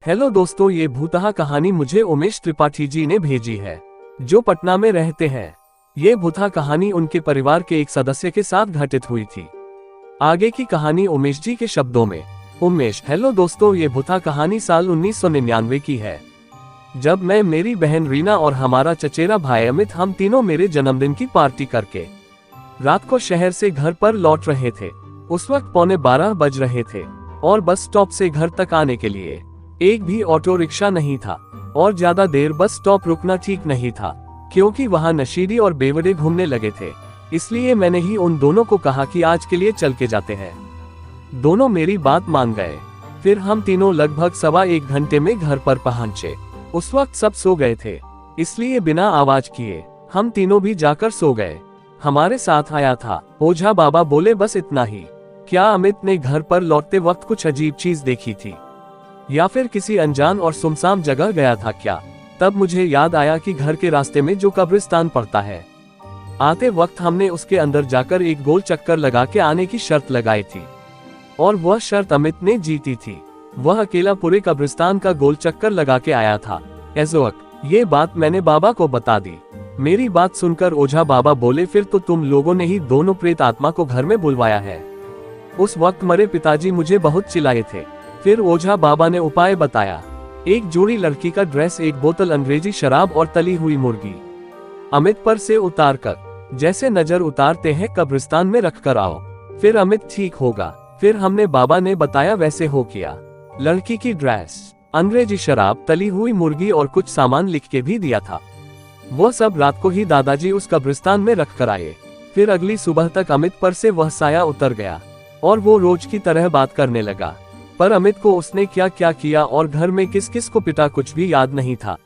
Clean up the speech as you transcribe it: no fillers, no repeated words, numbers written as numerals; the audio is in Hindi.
हेलो दोस्तों, ये भूतहा कहानी मुझे उमेश त्रिपाठी जी ने भेजी है, जो पटना में रहते हैं। ये भूतहा कहानी उनके परिवार के एक सदस्य के साथ घटित हुई थी। आगे की कहानी उमेश जी के शब्दों में। उमेश: हेलो दोस्तों, ये भूतहा कहानी साल 1999 की है, जब मैं, मेरी बहन रीना और हमारा चचेरा भाई अमित, हम तीनों मेरे जन्मदिन की पार्टी करके रात को शहर से घर पर लौट रहे थे। उस वक्त 11:15 बज रहे थे और बस स्टॉप से घर तक आने के लिए एक भी ऑटो रिक्शा नहीं था और ज्यादा देर बस स्टॉप रुकना ठीक नहीं था, क्योंकि वहां नशीली और बेवड़े घूमने लगे थे। इसलिए मैंने ही उन दोनों को कहा कि आज के लिए चल के जाते हैं। दोनों मेरी बात मान गए। फिर हम तीनों लगभग 1.25 घंटे में घर पर पहुंचे। उस वक्त सब सो गए थे, इसलिए बिना आवाज किए हम तीनों भी जाकर सो गए। हमारे साथ आया था ओझा बाबा बोले, बस इतना ही। क्या अमित ने घर पर लौटते वक्त कुछ अजीब चीज देखी थी या फिर किसी अनजान और सुनसान जगह गया था क्या? तब मुझे याद आया कि घर के रास्ते में जो कब्रिस्तान पड़ता है, आते वक्त हमने उसके अंदर जाकर एक गोल चक्कर लगा के आने की शर्त लगाई थी और वह शर्त अमित ने जीती थी। वह अकेला पूरे कब्रिस्तान का गोल चक्कर लगा के आया था। ये बात मैंने बाबा को बता दी। मेरी बात सुनकर ओझा बाबा बोले, फिर तो तुम लोगों ने ही दोनों प्रेत आत्मा को घर में बुलवाया है। उस वक्त मरे पिताजी मुझे बहुत चिल्लाए थे। फिर ओझा बाबा ने उपाय बताया। एक जोड़ी लड़की का ड्रेस, एक बोतल अंग्रेजी शराब और तली हुई मुर्गी अमित पर से उतार कर, जैसे नजर उतारते हैं, कब्रिस्तान में रख कर आओ, फिर अमित ठीक होगा। फिर हमने बाबा ने बताया वैसे हो किया। लड़की की ड्रेस, अंग्रेजी शराब, तली हुई मुर्गी और कुछ सामान लिख के भी दिया था। वो सब रात को ही दादाजी उस कब्रिस्तान में रख कर आए। फिर अगली सुबह तक अमित पर से वह साया उतर गया और वो रोज की तरह बात करने लगा। पर अमित को उसने क्या क्या किया और घर में किस किस को पिटा कुछ भी याद नहीं था।